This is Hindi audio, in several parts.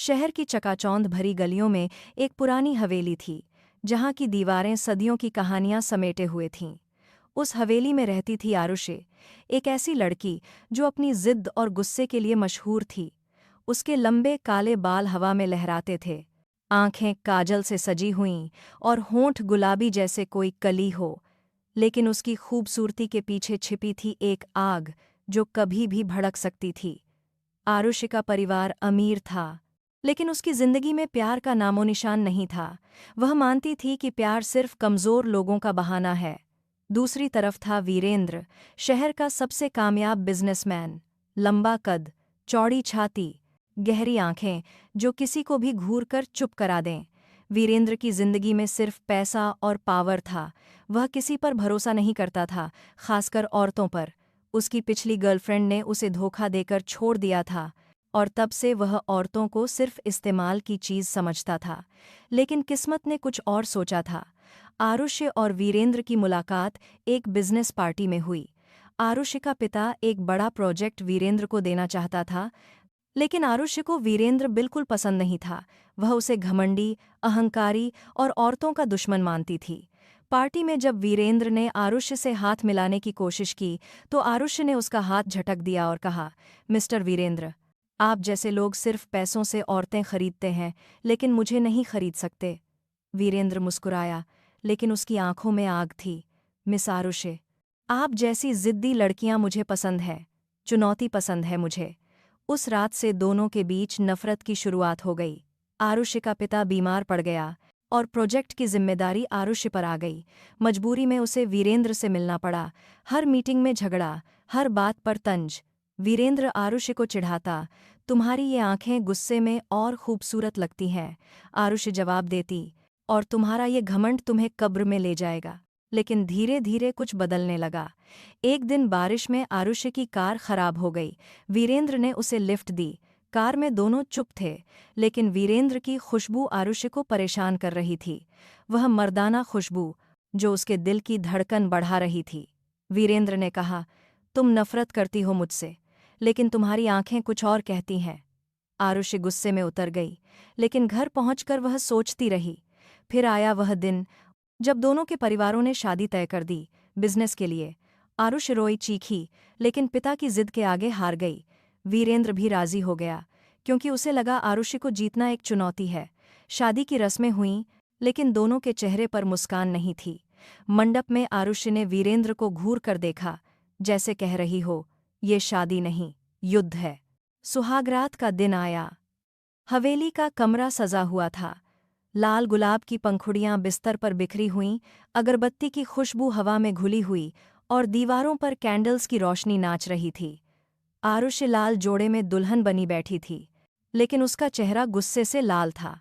शहर की चकाचौंध भरी गलियों में एक पुरानी हवेली थी, जहाँ की दीवारें सदियों की कहानियां समेटे हुए थीं। उस हवेली में रहती थी आरुषि, एक ऐसी लड़की जो अपनी जिद और गुस्से के लिए मशहूर थी। उसके लंबे काले बाल हवा में लहराते थे, आंखें काजल से सजी हुईं और होंठ गुलाबी जैसे कोई कली हो। लेकिन उसकी खूबसूरती के पीछे छिपी थी एक आग जो कभी भी भड़क सकती थी। आरुषि का परिवार अमीर था, लेकिन उसकी जिंदगी में प्यार का नामोनिशान नहीं था। वह मानती थी कि प्यार सिर्फ कमजोर लोगों का बहाना है। दूसरी तरफ था वीरेंद्र, शहर का सबसे कामयाब बिजनेसमैन। लंबा कद, चौड़ी छाती, गहरी आंखें जो किसी को भी घूर कर चुप करा दें। वीरेंद्र की जिंदगी में सिर्फ पैसा और पावर था। वह किसी पर भरोसा नहीं करता था, खासकर औरतों पर। उसकी पिछली गर्लफ्रेंड ने उसे धोखा देकर छोड़ दिया था, और तब से वह औरतों को सिर्फ इस्तेमाल की चीज़ समझता था। लेकिन किस्मत ने कुछ और सोचा था। आरुषि और वीरेंद्र की मुलाकात एक बिजनेस पार्टी में हुई। आरुषि का पिता एक बड़ा प्रोजेक्ट वीरेंद्र को देना चाहता था, लेकिन आरुषि को वीरेंद्र बिल्कुल पसंद नहीं था। वह उसे घमंडी, अहंकारी और औरतों का दुश्मन मानती थी। पार्टी में जब वीरेंद्र ने आरुषि से हाथ मिलाने की कोशिश की, तो आरुषि ने उसका हाथ झटक दिया और कहा, मिस्टर वीरेंद्र, आप जैसे लोग सिर्फ पैसों से औरतें खरीदते हैं, लेकिन मुझे नहीं खरीद सकते। वीरेंद्र मुस्कुराया, लेकिन उसकी आंखों में आग थी। मिस आरुषि, आप जैसी जिद्दी लड़कियां मुझे पसंद है। चुनौती पसंद है मुझे। उस रात से दोनों के बीच नफरत की शुरुआत हो गई। आरुषि का पिता बीमार पड़ गया और प्रोजेक्ट की जिम्मेदारी आरुषि पर आ गई। मजबूरी में उसे वीरेंद्र से मिलना पड़ा। हर मीटिंग में झगड़ा, हर बात पर तंज। वीरेंद्र आरुषि को चिढ़ाता, तुम्हारी ये आंखें गुस्से में और खूबसूरत लगती हैं। आरुषि जवाब देती, और तुम्हारा ये घमंड तुम्हें कब्र में ले जाएगा। लेकिन धीरे धीरे कुछ बदलने लगा। एक दिन बारिश में आरुषि की कार खराब हो गई। वीरेंद्र ने उसे लिफ्ट दी। कार में दोनों चुप थे, लेकिन वीरेंद्र की खुशबू आरुषि को परेशान कर रही थी। वह मर्दाना खुशबू जो उसके दिल की धड़कन बढ़ा रही थी। वीरेंद्र ने कहा, तुम नफरत करती हो मुझसे, लेकिन तुम्हारी आंखें कुछ और कहती हैं। आरुषि गुस्से में उतर गई, लेकिन घर पहुंचकर वह सोचती रही। फिर आया वह दिन जब दोनों के परिवारों ने शादी तय कर दी, बिजनेस के लिए। आरुषि रोई चीखी, लेकिन पिता की जिद के आगे हार गई। वीरेंद्र भी राजी हो गया, क्योंकि उसे लगा आरुषि को जीतना एक चुनौती है। शादी की रस्में हुईं, लेकिन दोनों के चेहरे पर मुस्कान नहीं थी। मंडप में आरुषि ने वीरेंद्र को घूर कर देखा, जैसे कह रही हो, ये शादी नहीं, युद्ध है। सुहागरात का दिन आया। हवेली का कमरा सजा हुआ था। लाल गुलाब की पंखुड़ियां बिस्तर पर बिखरी हुईं, अगरबत्ती की खुशबू हवा में घुली हुई, और दीवारों पर कैंडल्स की रोशनी नाच रही थी। आरुषि लाल जोड़े में दुल्हन बनी बैठी थी, लेकिन उसका चेहरा गुस्से से लाल था।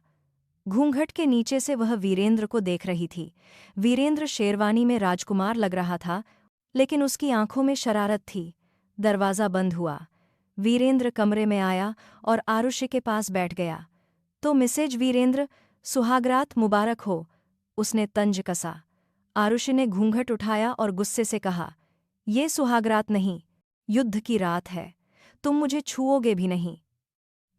घूंघट के नीचे से वह वीरेंद्र को देख रही थी। वीरेंद्र शेरवानी में राजकुमार लग रहा था, लेकिन उसकी आंखों में शरारत थी। दरवाज़ा बंद हुआ। वीरेंद्र कमरे में आया और आरुषि के पास बैठ गया। तो मिसेज वीरेंद्र, सुहागरात मुबारक हो, उसने तंज कसा। आरुषि ने घूंघट उठाया और गुस्से से कहा, ये सुहागरात नहीं, युद्ध की रात है। तुम मुझे छुओगे भी नहीं।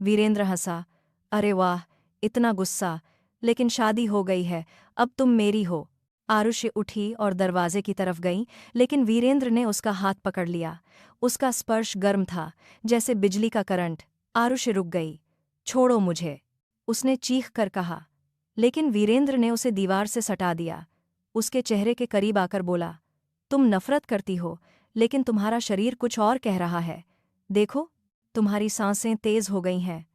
वीरेंद्र हंसा, अरे वाह, इतना गुस्सा, लेकिन शादी हो गई है, अब तुम मेरी हो। आरुषि उठी और दरवाजे की तरफ गई, लेकिन वीरेंद्र ने उसका हाथ पकड़ लिया। उसका स्पर्श गर्म था, जैसे बिजली का करंट। आरुषि रुक गई। छोड़ो मुझे, उसने चीख कर कहा। लेकिन वीरेंद्र ने उसे दीवार से सटा दिया। उसके चेहरे के करीब आकर बोला, तुम नफरत करती हो, लेकिन तुम्हारा शरीर कुछ और कह रहा है। देखो, तुम्हारी सांसें तेज हो गई हैं।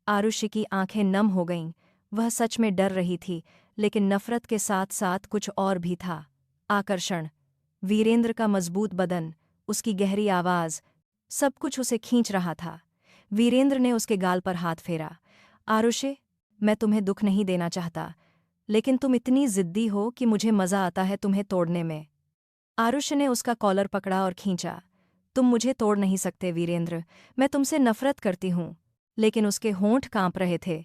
आरुषि की आंखें नम हो गईं। वह सच में डर रही थी, लेकिन नफरत के साथ साथ कुछ और भी था। आकर्षण। वीरेंद्र का मजबूत बदन, उसकी गहरी आवाज, सब कुछ उसे खींच रहा था। वीरेंद्र ने उसके गाल पर हाथ फेरा। आरुषि, मैं तुम्हें दुख नहीं देना चाहता, लेकिन तुम इतनी जिद्दी हो कि मुझे मजा आता है तुम्हें तोड़ने में। आरुषि ने उसका कॉलर पकड़ा और खींचा। तुम मुझे तोड़ नहीं सकते वीरेंद्र, मैं तुमसे नफरत करती हूँ। लेकिन उसके होंठ कांप रहे थे।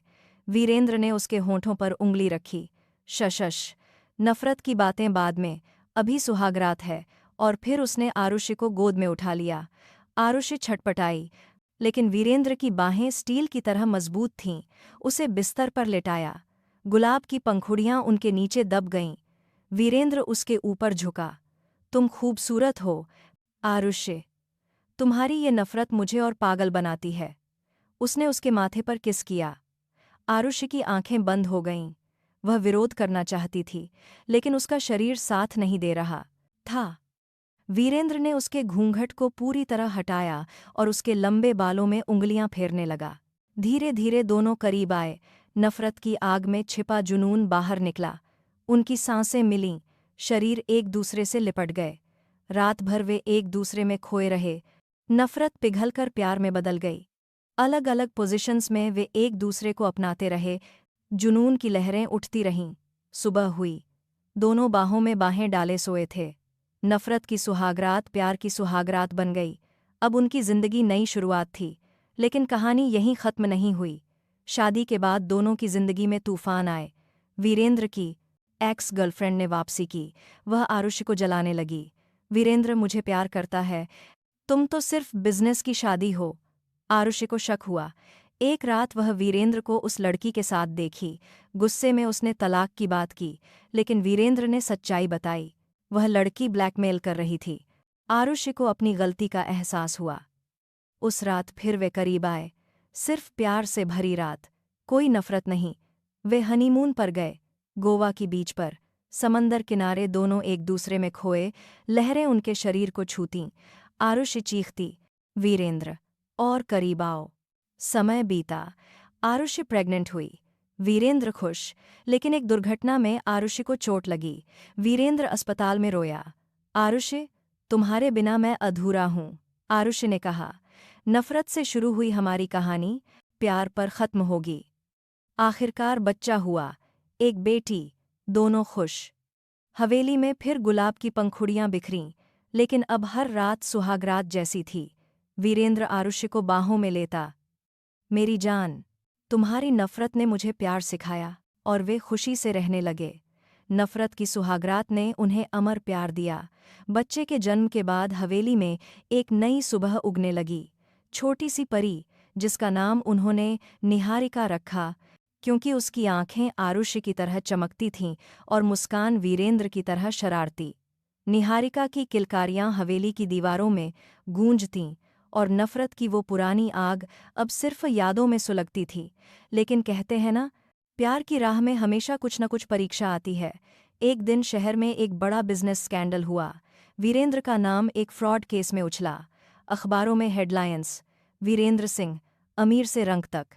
वीरेंद्र ने उसके होंठों पर उंगली रखी। शशश, नफरत की बातें बाद में, अभी सुहागरात है। और फिर उसने आरुषि को गोद में उठा लिया। आरुषि छटपटाई, लेकिन वीरेंद्र की बाहें स्टील की तरह मजबूत थीं। उसे बिस्तर पर लिटाया। गुलाब की पंखुड़ियां उनके नीचे दब गईं। वीरेंद्र उसके ऊपर झुका। तुम खूबसूरत हो, आरुष्य। तुम्हारी ये नफरत मुझे और पागल बनाती है। उसने उसके माथे पर किस किया। आरुषि की आंखें बंद हो गईं। वह विरोध करना चाहती थी, लेकिन उसका शरीर साथ नहीं दे रहा था। वीरेंद्र ने उसके घूंघट को पूरी तरह हटाया और उसके लंबे बालों में उंगलियां फेरने लगा। धीरे धीरे दोनों करीब आए। नफरत की आग में छिपा जुनून बाहर निकला। उनकी सांसें मिलीं, शरीर एक दूसरे से लिपट गए। रात भर वे एक दूसरे में खोए रहे। नफरत पिघलकर प्यार में बदल गई। अलग अलग पोजीशंस में वे एक दूसरे को अपनाते रहे। जुनून की लहरें उठती रहीं। सुबह हुई। दोनों बाहों में बाहें डाले सोए थे। नफरत की सुहागरात प्यार की सुहागरात बन गई। अब उनकी जिंदगी नई शुरुआत थी। लेकिन कहानी यहीं खत्म नहीं हुई। शादी के बाद दोनों की जिंदगी में तूफान आए। वीरेंद्र की एक्स गर्लफ्रेंड ने वापसी की। वह आरुषि को जलाने लगी। वीरेंद्र मुझे प्यार करता है, तुम तो सिर्फ बिजनेस की शादी हो। आरुषि को शक हुआ। एक रात वह वीरेंद्र को उस लड़की के साथ देखी। गुस्से में उसने तलाक की बात की, लेकिन वीरेंद्र ने सच्चाई बताई। वह लड़की ब्लैकमेल कर रही थी। आरुषि को अपनी गलती का एहसास हुआ। उस रात फिर वे करीब आए। सिर्फ प्यार से भरी रात, कोई नफरत नहीं। वे हनीमून पर गए, गोवा की बीच पर। समंदर किनारे दोनों एक दूसरे में खोए। लहरें उनके शरीर को छूतीं। आरुषि चीखती, वीरेंद्र, और करीब आओ। समय बीता। आरुषि प्रेग्नेंट हुई। वीरेंद्र खुश, लेकिन एक दुर्घटना में आरुषि को चोट लगी। वीरेंद्र अस्पताल में रोया। आरुषि, तुम्हारे बिना मैं अधूरा हूँ। आरुषि ने कहा, नफरत से शुरू हुई हमारी कहानी प्यार पर खत्म होगी। आखिरकार बच्चा हुआ, एक बेटी। दोनों खुश। हवेली में फिर गुलाब की पंखुड़ियां बिखरीं, लेकिन अब हर रात सुहागरात जैसी थी। वीरेंद्र आरुषि को बाहों में लेता। मेरी जान, तुम्हारी नफरत ने मुझे प्यार सिखाया। और वे खुशी से रहने लगे। नफरत की सुहागरात ने उन्हें अमर प्यार दिया। बच्चे के जन्म के बाद हवेली में एक नई सुबह उगने लगी। छोटी सी परी, जिसका नाम उन्होंने निहारिका रखा, क्योंकि उसकी आंखें आरुषि की तरह चमकती थीं और मुस्कान वीरेंद्र की तरह शरारती। निहारिका की किलकारियां हवेली की दीवारों में गूंजतीं, और नफरत की वो पुरानी आग अब सिर्फ यादों में सुलगती थी। लेकिन कहते हैं ना, प्यार की राह में हमेशा कुछ न कुछ परीक्षा आती है। एक दिन शहर में एक बड़ा बिजनेस स्कैंडल हुआ। वीरेंद्र का नाम एक फ्रॉड केस में उछला। अखबारों में हेडलाइंस, वीरेंद्र सिंह, अमीर से रंक तक।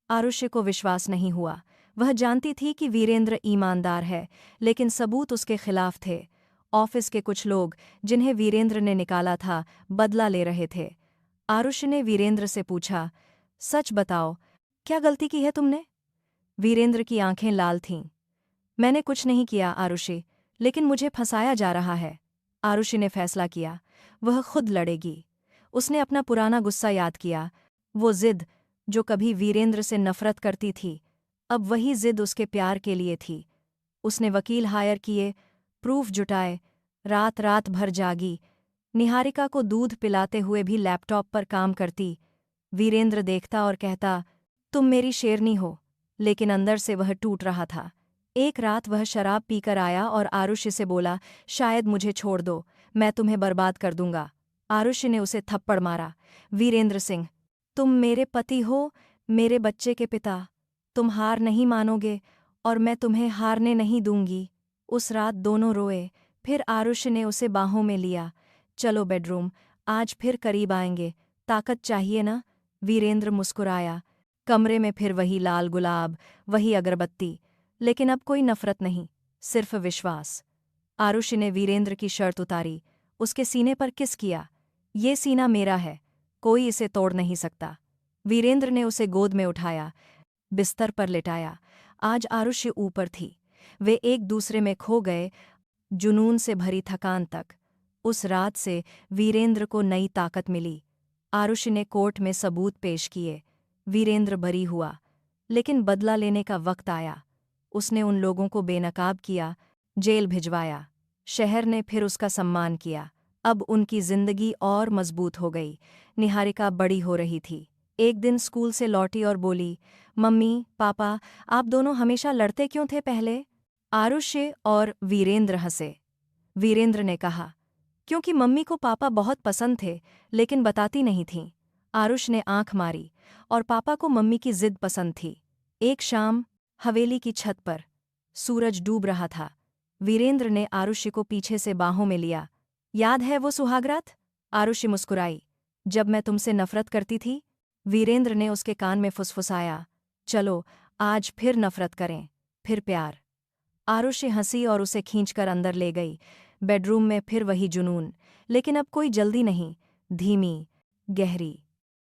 आरुषि को विश्वास नहीं हुआ। वह जानती थी कि वीरेंद्र ईमानदार है, लेकिन सबूत उसके खिलाफ थे। ऑफिस के कुछ लोग, जिन्हें वीरेंद्र ने निकाला था, बदला ले रहे थे। आरुषि ने वीरेंद्र से पूछा, सच बताओ, क्या गलती की है तुमने? वीरेंद्र की आंखें लाल थीं। मैंने कुछ नहीं किया आरुषि, लेकिन मुझे फंसाया जा रहा है। आरुषि ने फैसला किया, वह खुद लड़ेगी। उसने अपना पुराना गुस्सा याद किया। वो जिद, जो कभी वीरेंद्र से नफरत करती थी, अब वही जिद उसके प्यार के लिए थी। उसने वकील हायर किए, प्रूफ जुटाए, रात रात भर जागी। निहारिका को दूध पिलाते हुए भी लैपटॉप पर काम करती। वीरेंद्र देखता और कहता, तुम मेरी शेरनी हो, लेकिन अंदर से वह टूट रहा था। एक रात वह शराब पीकर आया और आरुषि से बोला, शायद मुझे छोड़ दो, मैं तुम्हें बर्बाद कर दूंगा। आरुषि ने उसे थप्पड़ मारा। वीरेंद्र सिंह, तुम मेरे पति हो, मेरे बच्चे के पिता। तुम हार नहीं मानोगे, और मैं तुम्हें हारने नहीं दूंगी। उस रात दोनों रोए। फिर आरुषि ने उसे बाहों में लिया। चलो बेडरूम, आज फिर करीब आएंगे, ताकत चाहिए ना? वीरेंद्र मुस्कुराया। कमरे में फिर वही लाल गुलाब, वही अगरबत्ती, लेकिन अब कोई नफरत नहीं, सिर्फ विश्वास। आरुषि ने वीरेंद्र की शर्ट उतारी, उसके सीने पर किस किया। ये सीना मेरा है, कोई इसे तोड़ नहीं सकता। वीरेंद्र ने उसे गोद में उठाया, बिस्तर पर लिटाया। आज आरुषि ऊपर थी। वे एक दूसरे में खो गए, जुनून से भरी थकान तक। उस रात से वीरेंद्र को नई ताकत मिली। आरुषि ने कोर्ट में सबूत पेश किए। वीरेंद्र बरी हुआ, लेकिन बदला लेने का वक्त आया। उसने उन लोगों को बेनकाब किया, जेल भिजवाया। शहर ने फिर उसका सम्मान किया। अब उनकी जिंदगी और मजबूत हो गई। निहारिका बड़ी हो रही थी। एक दिन स्कूल से लौटी और बोली, मम्मी पापा, आप दोनों हमेशा लड़ते क्यों थे पहले? आरुष्य और वीरेंद्र हंसे। वीरेंद्र ने कहा, क्योंकि मम्मी को पापा बहुत पसंद थे लेकिन बताती नहीं थीं। आरुष ने आंख मारी, और पापा को मम्मी की जिद पसंद थी। एक शाम, हवेली की छत पर सूरज डूब रहा था। वीरेंद्र ने आरुषि को पीछे से बाहों में लिया। याद है वो सुहागरात? आरुषि मुस्कुराई। जब मैं तुमसे नफरत करती थी? वीरेंद्र ने उसके कान में फुसफुसाया। चलो, आज फिर नफरत करें, फिर प्यार। आरुषि हंसी और उसे खींचकर अंदर ले गई। बेडरूम में फिर वही जुनून, लेकिन अब कोई जल्दी नहीं, धीमी, गहरी।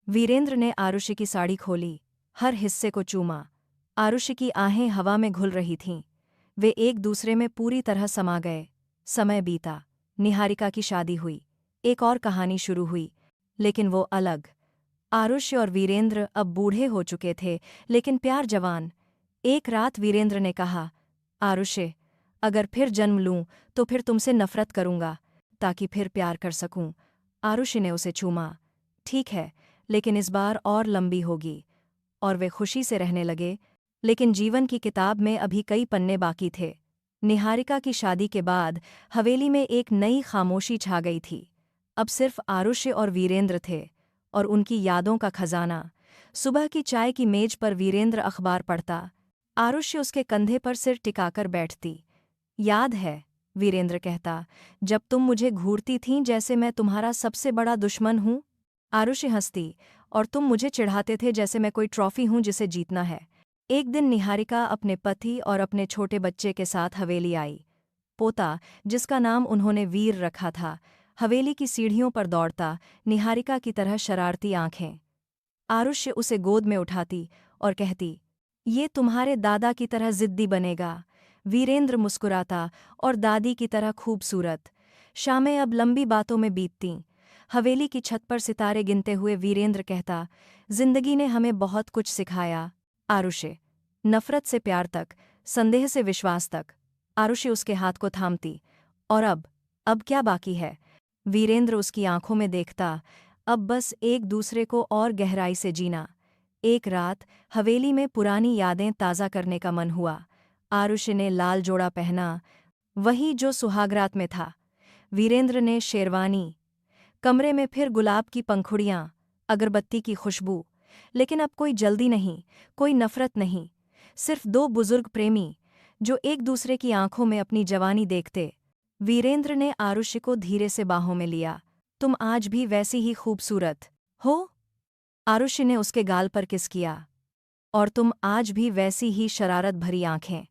वीरेंद्र ने आरुषि की साड़ी खोली, हर हिस्से को चूमा। आरुषि की आहें हवा में घुल रही थीं। वे एक दूसरे में पूरी तरह समा गए। समय बीता, निहारिका की शादी हुई, एक और कहानी शुरू हुई, लेकिन वो अलग। आरुषि और वीरेंद्र अब बूढ़े हो चुके थे, लेकिन प्यार जवान। एक रात वीरेंद्र ने कहा, आरुषि, अगर फिर जन्म लूं तो फिर तुमसे नफरत करूंगा, ताकि फिर प्यार कर सकूं। आरुषि ने उसे चूमा। ठीक है, लेकिन इस बार और लंबी होगी। और वे खुशी से रहने लगे, लेकिन जीवन की किताब में अभी कई पन्ने बाकी थे। निहारिका की शादी के बाद हवेली में एक नई खामोशी छा गई थी। अब सिर्फ आरुष्य और वीरेंद्र थे, और उनकी यादों का खजाना। सुबह की चाय की मेज पर वीरेंद्र अखबार पढ़ता, आरुष्य उसके कंधे पर सिर टिकाकर बैठती। याद है, वीरेंद्र कहता, जब तुम मुझे घूरती थीं जैसे मैं तुम्हारा सबसे बड़ा दुश्मन हूं? आरुषि हंसती, और तुम मुझे चिढ़ाते थे जैसे मैं कोई ट्रॉफी हूं जिसे जीतना है। एक दिन निहारिका अपने पति और अपने छोटे बच्चे के साथ हवेली आई। पोता, जिसका नाम उन्होंने वीर रखा था, हवेली की सीढ़ियों पर दौड़ता, निहारिका की तरह शरारती आंखें। आरुष्य उसे गोद में उठाती और कहती, ये तुम्हारे दादा की तरह जिद्दी बनेगा। वीरेंद्र मुस्कुराता, और दादी की तरह खूबसूरत। शामें अब लंबी बातों में बीततीं। हवेली की छत पर सितारे गिनते हुए वीरेंद्र कहता, जिंदगी ने हमें बहुत कुछ सिखाया। आरुषि, नफरत से प्यार तक, संदेह से विश्वास तक। आरुषि उसके हाथ को थामती। और अब क्या बाकी है? वीरेंद्र उसकी आंखों में देखता, अब बस एक दूसरे को और गहराई से जीना। एक रात हवेली में पुरानी यादें ताज़ा करने का मन हुआ। आरुषि ने लाल जोड़ा पहना, वही जो सुहागरात में था। वीरेंद्र ने शेरवानी। कमरे में फिर गुलाब की पंखुड़ियाँ, अगरबत्ती की खुशबू। लेकिन अब कोई जल्दी नहीं, कोई नफरत नहीं। सिर्फ दो बुजुर्ग प्रेमी, जो एक दूसरे की आंखों में अपनी जवानी देखते। वीरेंद्र ने आरुषि को धीरे से बाहों में लिया। तुम आज भी वैसी ही खूबसूरत हो? आरुषि ने उसके गाल पर किस किया। और तुम आज भी वैसी ही शरारत भरी आंखें।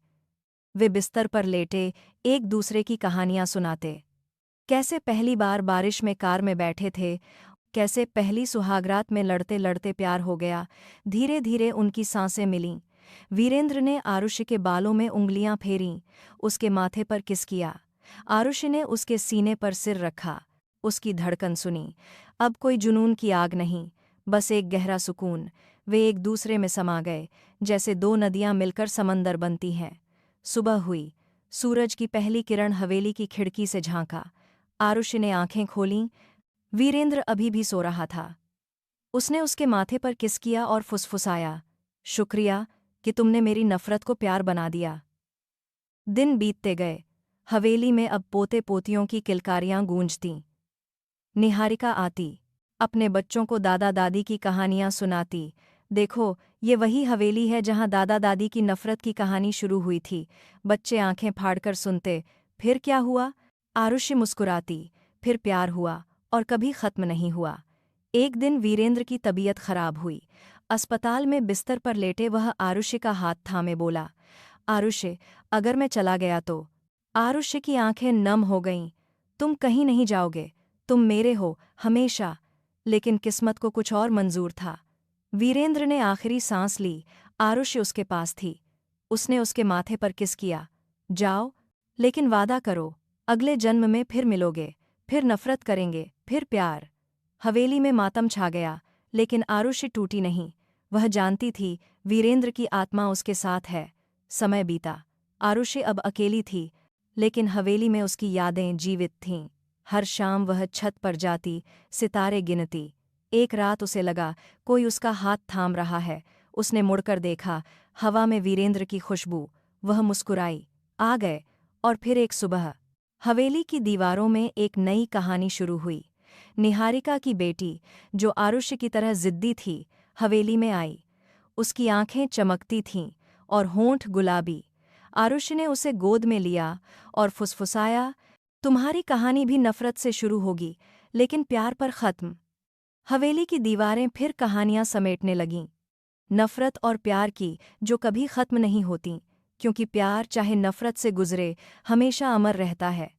वे बिस्तर पर लेटे एक दूसरे की कहानियां सुनाते। कैसे पहली बार बारिश में कार में बैठे थे, कैसे पहली सुहागरात में लड़ते लड़ते प्यार हो गया। धीरे धीरे उनकी सांसें मिलीं। वीरेंद्र ने आरुषि के बालों में उंगलियां फेरीं, उसके माथे पर किस किया। आरुषि ने उसके सीने पर सिर रखा, उसकी धड़कन सुनी। अब कोई जुनून की आग नहीं, बस एक गहरा सुकून। वे एक दूसरे में समा गए, जैसे दो नदियां मिलकर समंदर बनती हैं। सुबह हुई, सूरज की पहली किरण हवेली की खिड़की से झांका। आरुषि ने आंखें खोलीं। वीरेंद्र अभी भी सो रहा था। उसने उसके माथे पर किस किया और फुसफुसाया, शुक्रिया कि तुमने मेरी नफरत को प्यार बना दिया। दिन बीतते गए। हवेली में अब पोते पोतियों की किलकारियां गूंजतीं। निहारिका आती, अपने बच्चों को दादा दादी की कहानियां सुनाती। देखो, ये वही हवेली है जहां दादा दादी की नफरत की कहानी शुरू हुई थी। बच्चे आंखें फाड़कर सुनते, फिर क्या हुआ? आरुषि मुस्कुराती, फिर प्यार हुआ, और कभी खत्म नहीं हुआ। एक दिन वीरेंद्र की तबीयत खराब हुई। अस्पताल में बिस्तर पर लेटे वह आरुषि का हाथ थामे बोला, आरुषि, अगर मैं चला गया तो? आरुषि की आंखें नम हो गईं। तुम कहीं नहीं जाओगे, तुम मेरे हो, हमेशा। लेकिन किस्मत को कुछ और मंजूर था। वीरेंद्र ने आखिरी सांस ली। आरुषि उसके पास थी। उसने उसके माथे पर किस किया। जाओ, लेकिन वादा करो, अगले जन्म में फिर मिलोगे, फिर नफरत करेंगे, फिर प्यार। हवेली में मातम छा गया, लेकिन आरुषि टूटी नहीं। वह जानती थी, वीरेंद्र की आत्मा उसके साथ है। समय बीता। आरुषि अब अकेली थी, लेकिन हवेली में उसकी यादें जीवित थीं। हर शाम वह छत पर जाती, सितारे गिनती। एक रात उसे लगा कोई उसका हाथ थाम रहा है। उसने मुड़कर देखा, हवा में वीरेंद्र की खुशबू। वह मुस्कुराई, आ गए। और फिर एक सुबह हवेली की दीवारों में एक नई कहानी शुरू हुई। निहारिका की बेटी, जो आरुष्य की तरह जिद्दी थी, हवेली में आई। उसकी आंखें चमकती थीं और होंठ गुलाबी। आरुष्य ने उसे गोद में लिया और फुसफुसाया, तुम्हारी कहानी भी नफरत से शुरू होगी, लेकिन प्यार पर खत्म। हवेली की दीवारें फिर कहानियां समेटने लगीं, नफरत और प्यार की, जो कभी खत्म नहीं होतीं, क्योंकि प्यार चाहे नफरत से गुजरे हमेशा अमर रहता है।